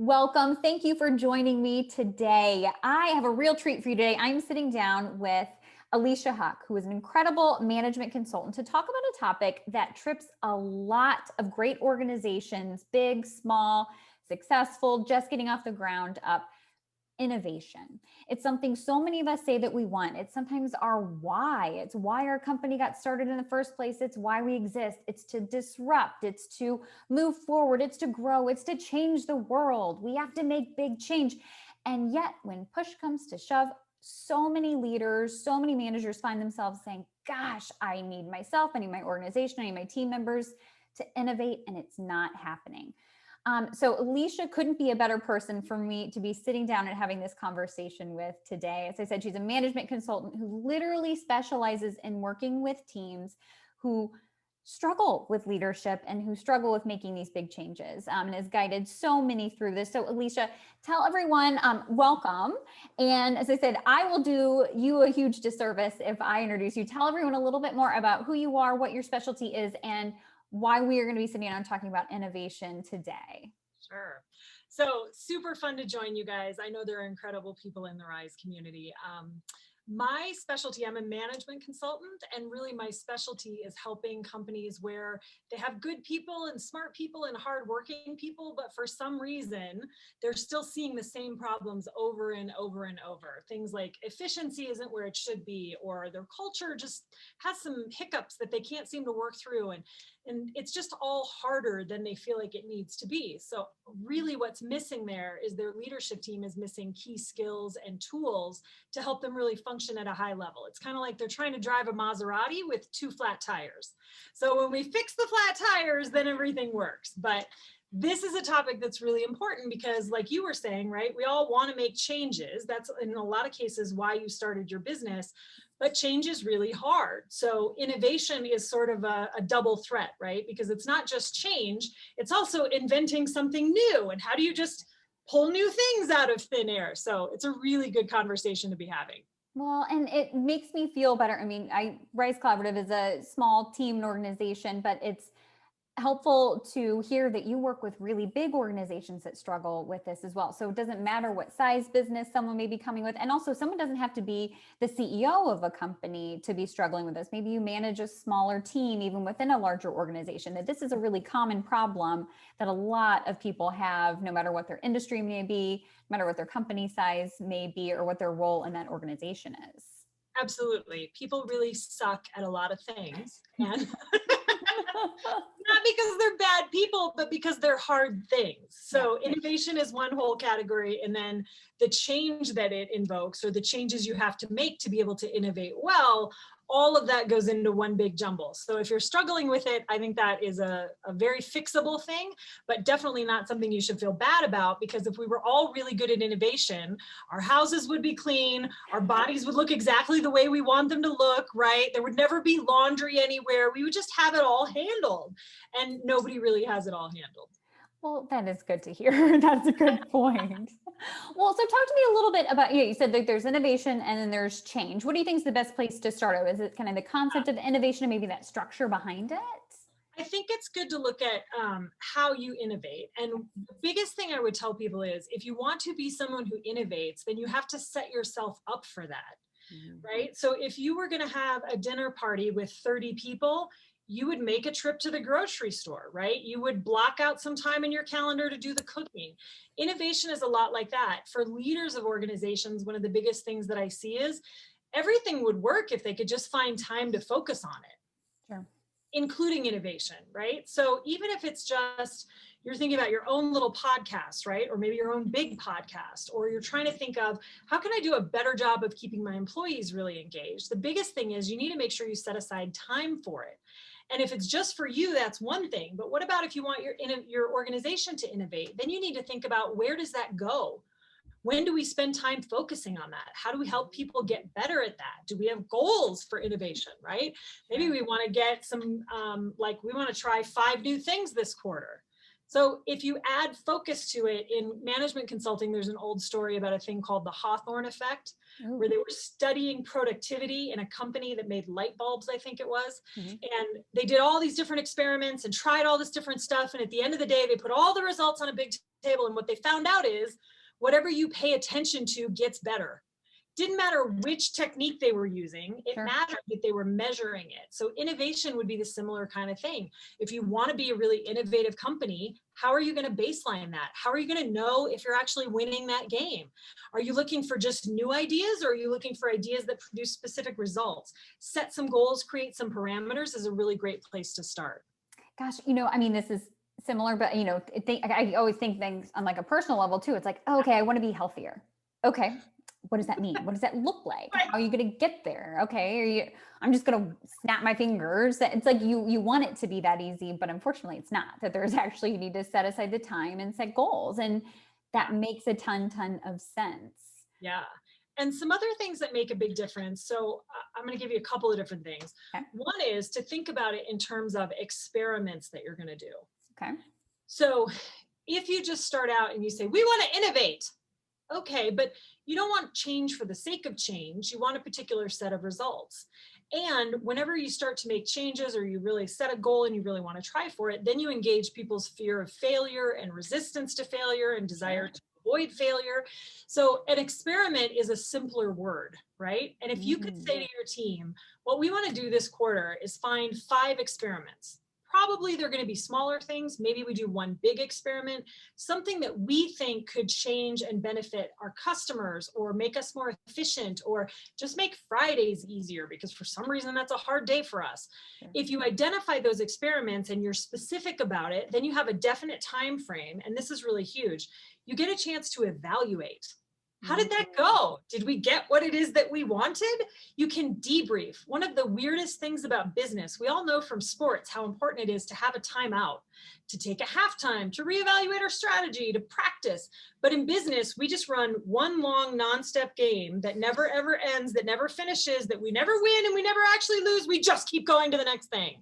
Welcome. Thank you for joining me today. I have a real treat for you today. I'm sitting down with Alecia Huck, who is an incredible management consultant, to talk about a topic that trips a lot of great organizations, big, small, successful, just getting off the ground up. Innovation. It's something so many of us say that we want. It's sometimes our why. It's why our company got started in the first place. It's why we exist. It's to disrupt. It's to move forward. It's to grow. It's to change the world. We have to make big change. And yet, when push comes to shove, so many leaders, so many managers find themselves saying, gosh, I need myself, I need my organization, I need my team members to innovate, and it's not happening. So Alecia couldn't be a better person for me to be sitting down and having this conversation with today. As I said, she's a management consultant who literally specializes in working with teams who struggle with leadership and who struggle with making these big changes, and has guided so many through this. So Alecia, tell everyone, welcome. And as I said, I will do you a huge disservice if I introduce you. Tell everyone a little bit more about who you are, what your specialty is, and why we are going to be sitting down talking about innovation today. Sure. So super fun to join you guys. I know there are incredible people in the RISE community. My specialty, I'm a management consultant, and really my specialty is helping companies where they have good people and smart people and hardworking people, but for some reason, they're still seeing the same problems over and over and over. Things like efficiency isn't where it should be, or their culture just has some hiccups that they can't seem to work through. And it's just all harder than they feel like it needs to be. So really what's missing there is their leadership team is missing key skills and tools to help them really function at a high level. It's kind of like they're trying to drive a Maserati with two flat tires. So when we fix the flat tires, then everything works. But this is a topic that's really important because, like you were saying, right, we all want to make changes. That's in a lot of cases why you started your business, but change is really hard. So innovation is sort of a double threat, right? Because it's not just change, it's also inventing something new. And how do you just pull new things out of thin air? So it's a really good conversation to be having. Well, and it makes me feel better. I mean, RISE Collaborative is a small team and organization, but it's helpful to hear that you work with really big organizations that struggle with this as well. So it doesn't matter what size business someone may be coming with. And also someone doesn't have to be the CEO of a company to be struggling with this. Maybe you manage a smaller team, even within a larger organization, that this is a really common problem that a lot of people have, no matter what their industry may be, no matter what their company size may be, or what their role in that organization is. Absolutely. People really suck at a lot of things. And not because they're bad people, but because they're hard things. So innovation is one whole category, and then the change that it invokes, or the changes you have to make to be able to innovate well, all of that goes into one big jumble. So if you're struggling with it, I think that is a very fixable thing, but definitely not something you should feel bad about, because if we were all really good at innovation, our houses would be clean, our bodies would look exactly the way we want them to look, right? There would never be laundry anywhere. We would just have it all handled, and nobody really has it all handled. Well, that is good to hear. That's a good point. Well, so talk to me a little bit about, you said that there's innovation and then there's change. What do you think is the best place to start? Is it kind of the concept of innovation and maybe that structure behind it? I think it's good to look at how you innovate. And the biggest thing I would tell people is, if you want to be someone who innovates, then you have to set yourself up for that, right? So if you were going to have a dinner party with 30 people, you would make a trip to the grocery store, right? You would block out some time in your calendar to do the cooking. Innovation is a lot like that. For leaders of organizations, one of the biggest things that I see is everything would work if they could just find time to focus on it. Sure. Including innovation, right? So even if it's just, you're thinking about your own little podcast, right? Or maybe your own big podcast, or you're trying to think of, how can I do a better job of keeping my employees really engaged? The biggest thing is you need to make sure you set aside time for it. And if it's just for you, that's one thing. But what about if you want your organization to innovate? Then you need to think about, where does that go? When do we spend time focusing on that? How do we help people get better at that? Do we have goals for innovation, right? Maybe we want to get some, we want to try 5 new things this quarter. So if you add focus to it in management consulting, there's an old story about a thing called the Hawthorne effect, Ooh. where they were studying productivity in a company that made light bulbs, I think it was. Mhm. And they did all these different experiments and tried all this different stuff. And at the end of the day, they put all the results on a big table. And what they found out is whatever you pay attention to gets better. Didn't matter which technique they were using, it Sure. mattered that they were measuring it. So innovation would be the similar kind of thing. If you want to be a really innovative company, how are you going to baseline that? How are you going to know if you're actually winning that game? Are you looking for just new ideas, or are you looking for ideas that produce specific results? Set some goals, create some parameters is a really great place to start. Gosh, I mean, this is similar, but I always think things on like a personal level too. It's like, oh, okay, I want to be healthier. Okay, what does that mean? What does that look like? Right. How are you going to get there? Okay, I'm just going to snap my fingers. It's like you want it to be that easy, but unfortunately, it's not. That there's actually, you need to set aside the time and set goals, and that makes a ton of sense. Yeah. And some other things that make a big difference. So I'm going to give you a couple of different things. Okay. One is to think about it in terms of experiments that you're going to do. Okay. So if you just start out and you say, we want to innovate, okay, but you don't want change for the sake of change. You want a particular set of results. And whenever you start to make changes, or you really set a goal and you really want to try for it, then you engage people's fear of failure and resistance to failure and desire to avoid failure. So an experiment is a simpler word, right? And if you could say to your team, what we want to do this quarter is find 5 experiments. Probably they're going to be smaller things. Maybe we do one big experiment, something that we think could change and benefit our customers, or make us more efficient, or just make Fridays easier, because for some reason that's a hard day for us. Sure. If you identify those experiments and you're specific about it, then you have a definite time frame. And this is really huge. You get a chance to evaluate. How did that go? Did we get what it is that we wanted? You can debrief. One of the weirdest things about business, we all know from sports how important it is to have a timeout, to take a halftime, to reevaluate our strategy, to practice. But in business, we just run one long non-stop game that never ever ends, that never finishes, that we never win and we never actually lose. We just keep going to the next thing.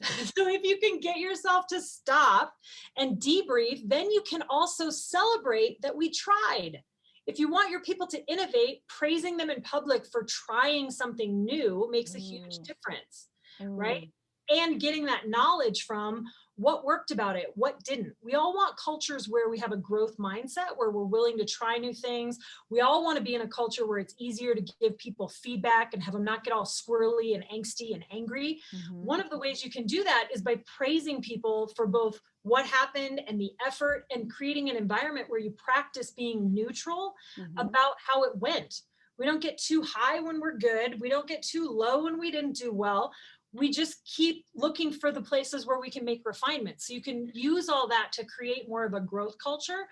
So if you can get yourself to stop and debrief, then you can also celebrate that we tried. If you want your people to innovate, praising them in public for trying something new makes a huge difference, right? And getting that knowledge from what worked about it, what didn't. We all want cultures where we have a growth mindset, where we're willing to try new things. We all want to be in a culture where it's easier to give people feedback and have them not get all squirrely and angsty and angry. One of the ways you can do that is by praising people for both what happened and the effort, and creating an environment where you practice being neutral about how it went. We don't get too high when we're good. We don't get too low when we didn't do well. We just keep looking for the places where we can make refinements. So you can use all that to create more of a growth culture.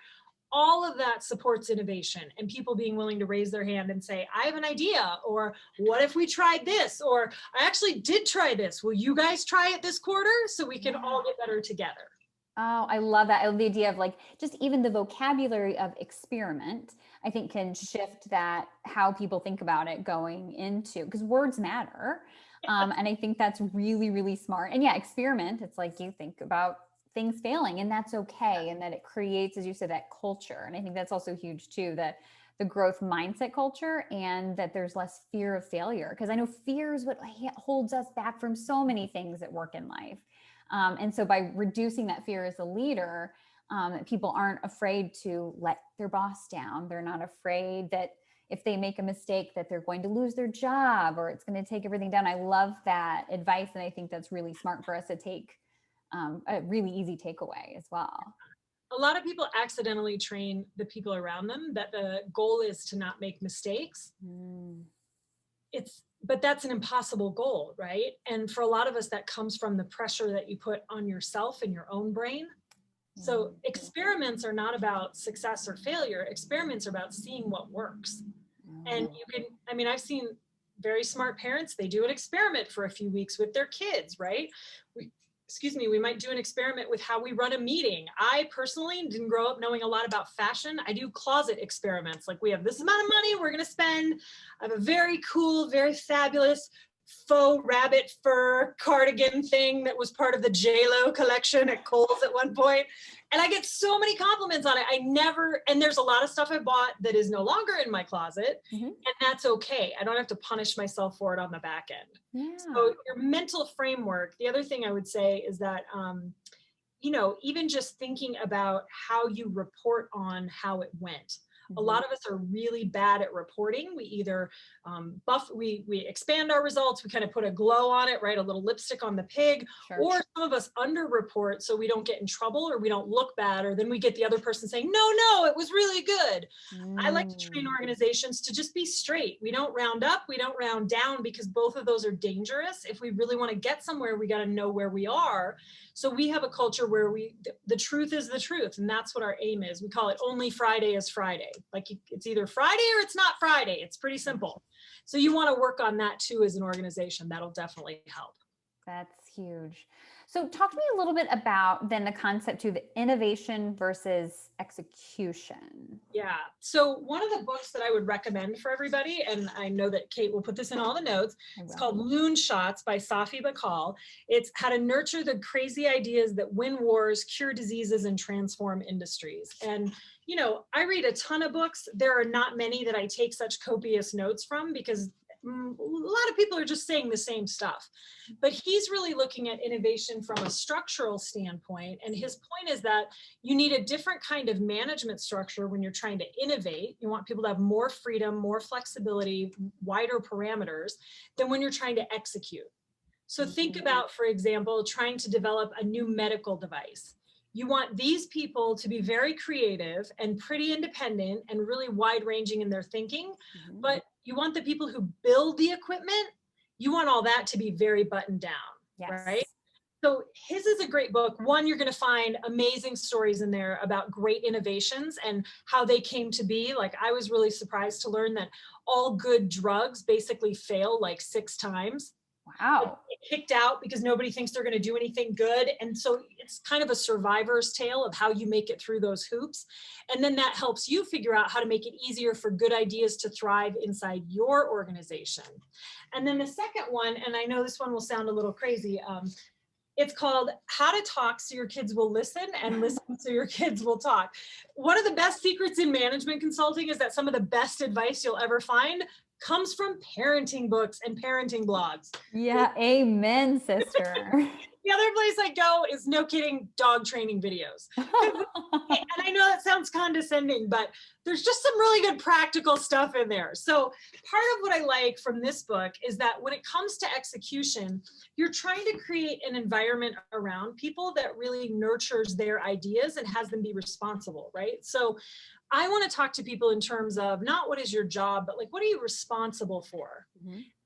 All of that supports innovation and people being willing to raise their hand and say, I have an idea, or what if we tried this? Or I actually did try this. Will you guys try it this quarter so we can all get better together? Oh, I love that. I love the idea of like just even the vocabulary of experiment, I think can shift that, how people think about it going into, because words matter. And I think that's really, really smart. And yeah, experiment, it's like you think about things failing, and that's okay. And that it creates, as you said, that culture. And I think that's also huge too, that the growth mindset culture, and that there's less fear of failure. Because I know fear is what holds us back from so many things at work in life. And so by reducing that fear as a leader, people aren't afraid to let their boss down. They're not afraid that if they make a mistake that they're going to lose their job, or it's going to take everything down. I love that advice. And I think that's really smart for us to take, a really easy takeaway as well. A lot of people accidentally train the people around them that the goal is to not make mistakes. But that's an impossible goal, right? And for a lot of us, that comes from the pressure that you put on yourself and your own brain. So experiments are not about success or failure. Experiments are about seeing what works. And you can, I mean, I've seen very smart parents, they do an experiment for a few weeks with their kids, right? We might do an experiment with how we run a meeting. I personally didn't grow up knowing a lot about fashion. I do closet experiments. Like, we have this amount of money we're going to spend. I have a very cool, very fabulous faux rabbit fur cardigan thing that was part of the J-Lo collection at Kohl's at one point. And I get so many compliments on it. And there's a lot of stuff I bought that is no longer in my closet, and that's okay. I don't have to punish myself for it on the back end. Yeah. So your mental framework, the other thing I would say is that, even just thinking about how you report on how it went. A lot of us are really bad at reporting. We either we expand our results, we kind of put a glow on it, right? A little lipstick on the pig, Sure. or some of us underreport so we don't get in trouble or we don't look bad, or then we get the other person saying, no, it was really good. I like to train organizations to just be straight. We don't round up, we don't round down, because both of those are dangerous. If we really want to get somewhere, we got to know where we are. So we have a culture where the truth is the truth. And that's what our aim is. We call it only Friday is Friday. Like it's either Friday or it's not Friday. It's pretty simple. So you want to work on that too as an organization. That'll definitely help. That's huge. So talk to me a little bit about then the concept to the innovation versus execution. Yeah. So one of the books that I would recommend for everybody, and I know that Kate will put this in all the notes, it's called Moonshots by Safi Bakal. It's how to nurture the crazy ideas that win wars, cure diseases, and transform industries. And I read a ton of books. There are not many that I take such copious notes from, because a lot of people are just saying the same stuff. But he's really looking at innovation from a structural standpoint. And his point is that you need a different kind of management structure when you're trying to innovate. You want people to have more freedom, more flexibility, wider parameters than when you're trying to execute. So think about, for example, trying to develop a new medical device. You want these people to be very creative and pretty independent and really wide-ranging in their thinking, but you want the people who build the equipment, you want all that to be very buttoned down, right? So his is a great book. One, you're going to find amazing stories in there about great innovations and how they came to be. Like, I was really surprised to learn that all good drugs basically fail like 6 times. Wow. Kicked out because nobody thinks they're going to do anything good. And so it's kind of a survivor's tale of how you make it through those hoops. And then that helps you figure out how to make it easier for good ideas to thrive inside your organization. And then the second one, and I know this one will sound a little crazy, it's called How to Talk So Your Kids Will Listen, and Listen So Your Kids Will Talk. One of the best secrets in management consulting is that some of the best advice you'll ever find comes from parenting books and parenting blogs. Yeah, amen, sister. The other place I go is, no kidding, dog training videos. And I know that sounds condescending, but there's just some really good practical stuff in there. So part of what I like from this book is that when it comes to execution, you're trying to create an environment around people that really nurtures their ideas and has them be responsible, right? So I want to talk to people in terms of not what is your job, but like, what are you responsible for?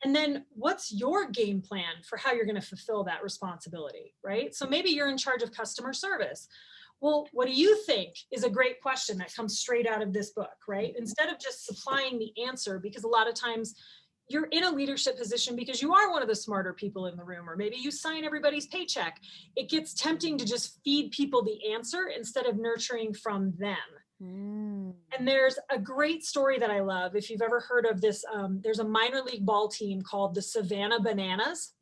And then what's your game plan for how you're going to fulfill that responsibility, right? So maybe you're in charge of customer service. Well, what do you think is a great question that comes straight out of this book, right? Instead of just supplying the answer, because a lot of times you're in a leadership position because you are one of the smarter people in the room, or maybe you sign everybody's paycheck. It gets tempting to just feed people the answer instead of nurturing from them. And there's a great story that I love. If you've ever heard of this, there's a minor league ball team called the Savannah Bananas.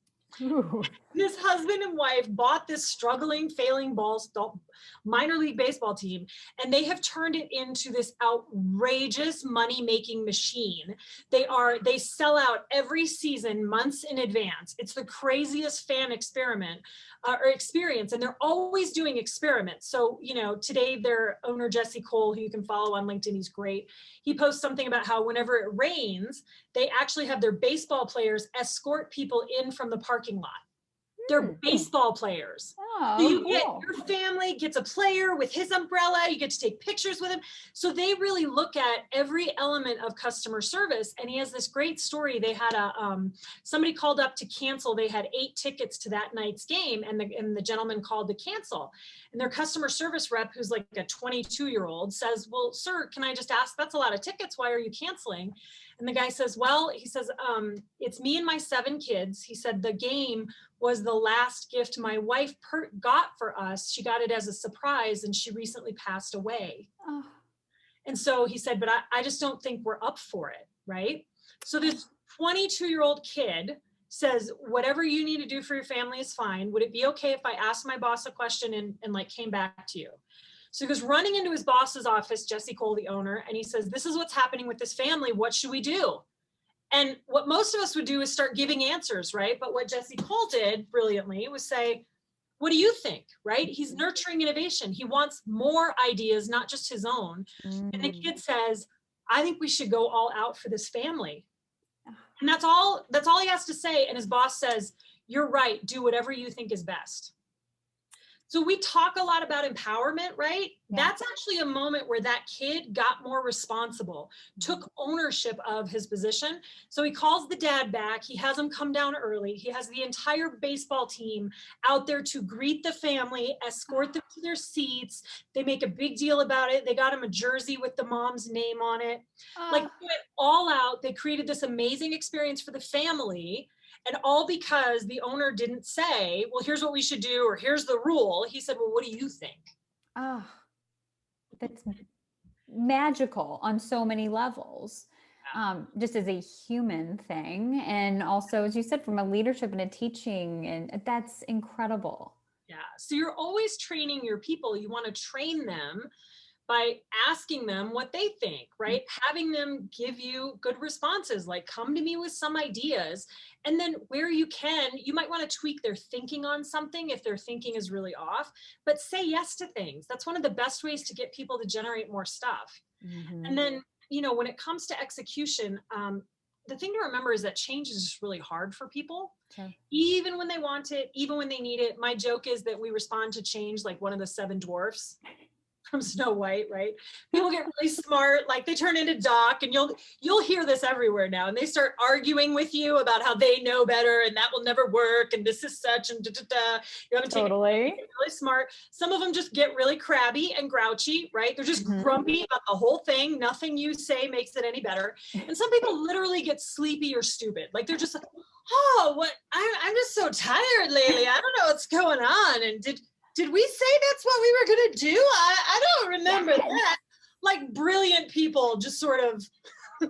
Ooh. This husband and wife bought this struggling, failing minor league baseball team, and they have turned it into this outrageous money-making machine. They sell out every season months in advance. It's the craziest fan experience, and they're always doing experiments. So, today their owner, Jesse Cole, who you can follow on LinkedIn, he's great. He posts something about how whenever it rains, they actually have their baseball players escort people in from the parking lot. They're baseball players. Oh, so cool. Your family gets a player with his umbrella. You get to take pictures with him. So they really look at every element of customer service. And he has this great story. They had somebody called up to cancel. They had 8 tickets to that night's game, and the gentleman called to cancel. And their customer service rep, who's like a 22-year-old, says, "Well, sir, can I just ask? That's a lot of tickets. Why are you canceling?" And the guy says, "It's me and my 7 kids." He said, "The game was the last gift my wife got for us. She got it as a surprise, and she recently passed away." Oh. And so he said, "But I just don't think we're up for it," right? So this 22-year-old kid says, whatever you need to do for your family is fine. Would it be okay if I asked my boss a question and like came back to you? So he goes running into his boss's office, Jesse Cole, the owner, and he says, this is what's happening with this family. What should we do? And what most of us would do is start giving answers, right? But what Jesse Cole did brilliantly was say, what do you think, right? He's nurturing innovation. He wants more ideas, not just his own. And the kid says, I think we should go all out for this family. And that's all he has to say. And his boss says, you're right. Do whatever you think is best. So we talk a lot about empowerment, right? Yeah. That's actually a moment where that kid got more responsible, took ownership of his position. So he calls the dad back. He has him come down early. He has the entire baseball team out there to greet the family, escort them to their seats. They make a big deal about it. They got him a jersey with the mom's name on it. Like, they went all out. They created this amazing experience for the family. And all because the owner didn't say, well, here's what we should do, or here's the rule. He said, well, what do you think? Oh, that's magical on so many levels. Just as a human thing. And also, as you said, from a leadership and a teaching, and that's incredible. Yeah. So you're always training your people. You want to train them by asking them what they think, right? Having them give you good responses, like come to me with some ideas. And then where you can, you might want to tweak their thinking on something if their thinking is really off, but say yes to things. That's one of the best ways to get people to generate more stuff. Mm-hmm. And then, when it comes to execution, the thing to remember is that change is just really hard for people. Okay. Even when they want it, even when they need it. My joke is that we respond to change like one of the 7 dwarfs from Snow White, right? People get really smart, like they turn into Doc, and you'll hear this everywhere now. And they start arguing with you about how they know better and that will never work and this is such and da-da-da. You haven't taken it. Get really smart. Some of them just get really crabby and grouchy, right? They're just grumpy about the whole thing. Nothing you say makes it any better. And some people literally get sleepy or stupid. Like they're just like, oh, what? I'm just so tired lately. I don't know what's going on. And did we say that's what we were going to do? I don't remember that. Like brilliant people just sort of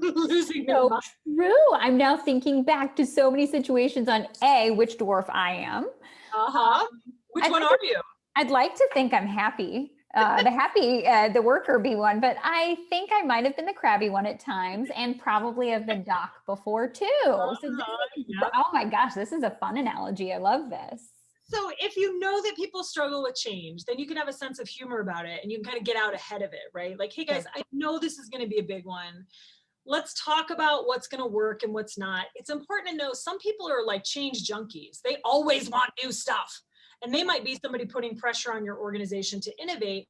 losing their mind. True. I'm now thinking back to so many situations on which dwarf I am. Which one are you? I'd like to think I'm happy. The worker bee one, but I think I might have been the crabby one at times and probably have been Doc before too. Oh my gosh, this is a fun analogy. I love this. So if you know that people struggle with change, then you can have a sense of humor about it and you can kind of get out ahead of it, right? Like, hey guys, I know this is going to be a big one. Let's talk about what's going to work and what's not. It's important to know some people are like change junkies. They always want new stuff. And they might be somebody putting pressure on your organization to innovate,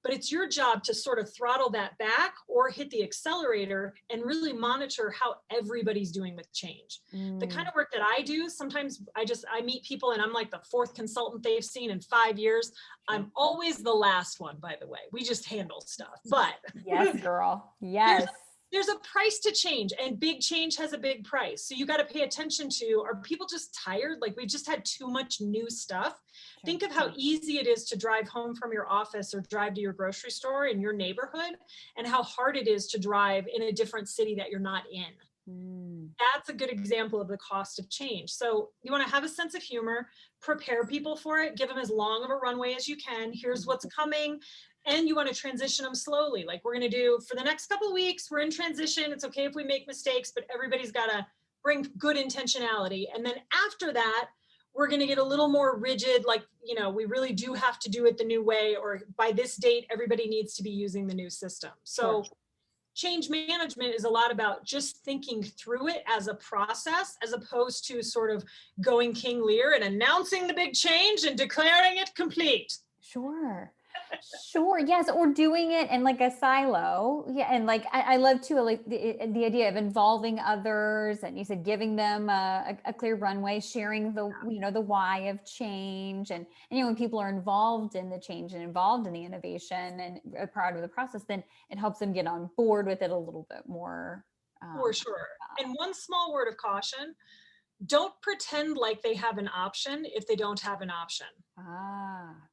but it's your job to sort of throttle that back or hit the accelerator and really monitor how everybody's doing with change. The kind of work that I do, sometimes I meet people and I'm like the 4th consultant they've seen in 5 years. I'm always the last one, by the way. We just handle stuff, but yes, girl. Yes. There's a price to change, and big change has a big price. So you got to pay attention to, are people just tired? Like we've just had too much new stuff. Sure. Think of how easy it is to drive home from your office or drive to your grocery store in your neighborhood, and how hard it is to drive in a different city that you're not in. That's a good example of the cost of change. So you want to have a sense of humor, prepare people for it, give them as long of a runway as you can. Here's what's coming. And you want to transition them slowly. Like we're going to do for the next couple of weeks, we're in transition. It's okay if we make mistakes, but everybody's got to bring good intentionality. And then after that, we're going to get a little more rigid. Like, we really do have to do it the new way, or by this date, everybody needs to be using the new system. So change management is a lot about just thinking through it as a process, as opposed to sort of going King Lear and announcing the big change and declaring it complete. Sure. Yes. Or doing it in like a silo. Yeah. And like, I love too, like the idea of involving others, and you said, giving them a clear runway, sharing the why of change. And when people are involved in the change and involved in the innovation and a part of the process, then it helps them get on board with it a little bit more. For sure. And one small word of caution: don't pretend like they have an option if they don't have an option.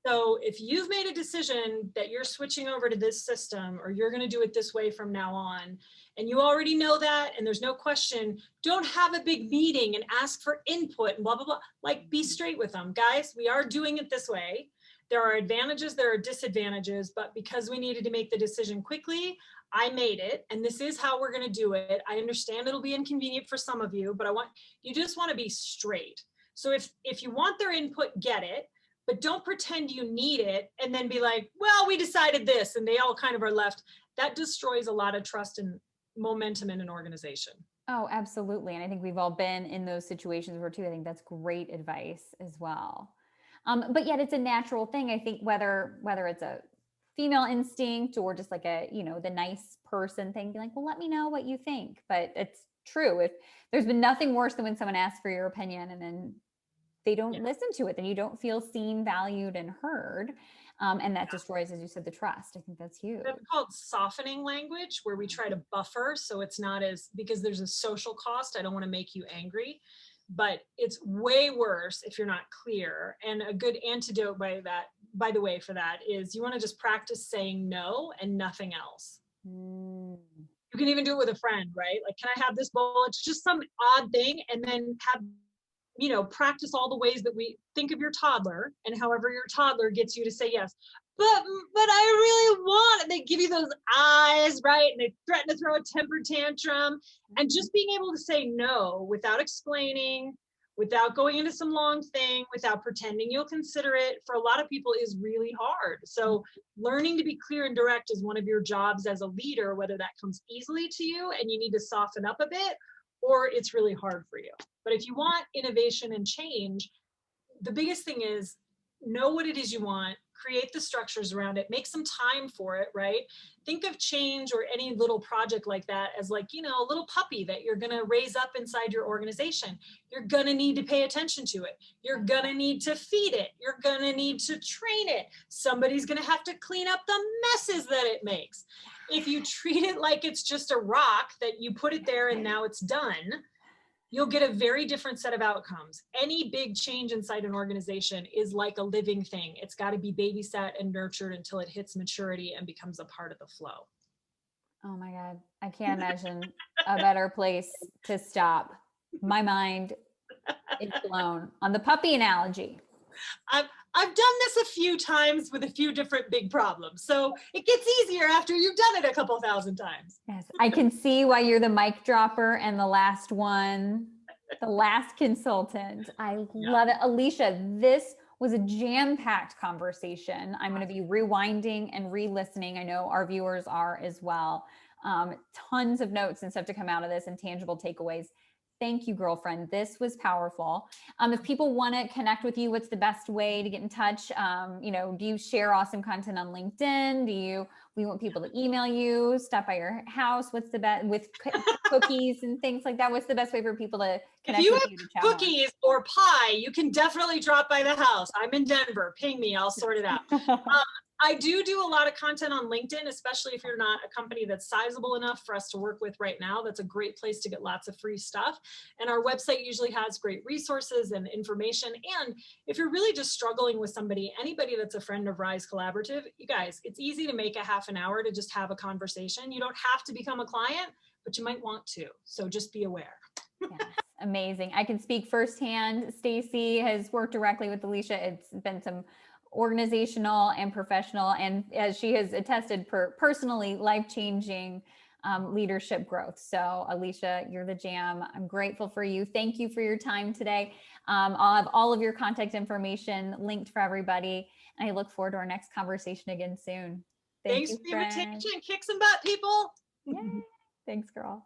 So if you've made a decision that you're switching over to this system or you're going to do it this way from now on, and you already know that, and there's no question, don't have a big meeting and ask for input and blah, blah, blah. Like, be straight with them. Guys, we are doing it this way. There are advantages, there are disadvantages, but because we needed to make the decision quickly, I made it, and this is how we're going to do it. I understand it'll be inconvenient for some of you, but you just want to be straight. So if you want their input, get it. But don't pretend you need it and then be like, well, we decided this, and they all kind of are left. That destroys a lot of trust and momentum in an organization. Oh, absolutely. And I think we've all been in those situations where too. I think that's great advice as well. But yet it's a natural thing. I think whether it's a female instinct or just like the nice person thing, be like, well, let me know what you think. But it's true. If there's been nothing worse than when someone asks for your opinion and then they don't listen to it, then you don't feel seen, valued, and heard. And that destroys, as you said, the trust. I think that's huge. That's called softening language, where we try to buffer. So it's not because there's a social cost. I don't want to make you angry, but it's way worse if you're not clear. And a good antidote by the way, for that is you want to just practice saying no and nothing else. You can even do it with a friend, right? Like, can I have this bowl? It's just some odd thing. And then practice all the ways that we think of your toddler and however your toddler gets you to say yes. But I really want, and they give you those eyes, right? And they threaten to throw a temper tantrum. And just being able to say no without explaining, without going into some long thing, without pretending you'll consider it, for a lot of people is really hard. So learning to be clear and direct is one of your jobs as a leader, whether that comes easily to you and you need to soften up a bit, or it's really hard for you. But if you want innovation and change, the biggest thing is know what it is you want, create the structures around it, make some time for it, right? Think of change or any little project like that as like, a little puppy that you're going to raise up inside your organization. You're going to need to pay attention to it. You're going to need to feed it. You're going to need to train it. Somebody's going to have to clean up the messes that it makes. If you treat it like it's just a rock that you put it there and now it's done, you'll get a very different set of outcomes. Any big change inside an organization is like a living thing. It's got to be babysat and nurtured until it hits maturity and becomes a part of the flow. Oh my God. I can't imagine a better place to stop. My mind is blown on the puppy analogy. I've done this a few times with a few different big problems. So it gets easier after you've done it a couple thousand times. Yes, I can see why you're the mic dropper and the last one, the last consultant. I love it. Alecia, this was a jam-packed conversation. I'm going to be rewinding and re-listening. I know our viewers are as well. Tons of notes and stuff to come out of this and tangible takeaways. Thank you, girlfriend. This was powerful. If people want to connect with you, what's the best way to get in touch? Do you share awesome content on LinkedIn? We want people to email you, stop by your house? What's the best with cookies and things like that? What's the best way for people to connect with you? If you have cookies or pie, you can definitely drop by the house. I'm in Denver. Ping me. I'll sort it out. I do a lot of content on LinkedIn, especially if you're not a company that's sizable enough for us to work with right now. That's a great place to get lots of free stuff. And our website usually has great resources and information. And if you're really just struggling with anybody that's a friend of Rise Collaborative, you guys, it's easy to make a half an hour to just have a conversation. You don't have to become a client, but you might want to. So just be aware. Yes, amazing. I can speak firsthand. Stacy has worked directly with Alecia. It's been some organizational and professional, and as she has attested, personally life-changing leadership growth. So Alecia, you're the jam. I'm grateful for you. Thank you for your time today. I'll have all of your contact information linked for everybody, and I look forward to our next conversation again soon. Thanks for the invitation. Kick some butt, people. Yay. Thanks, girl.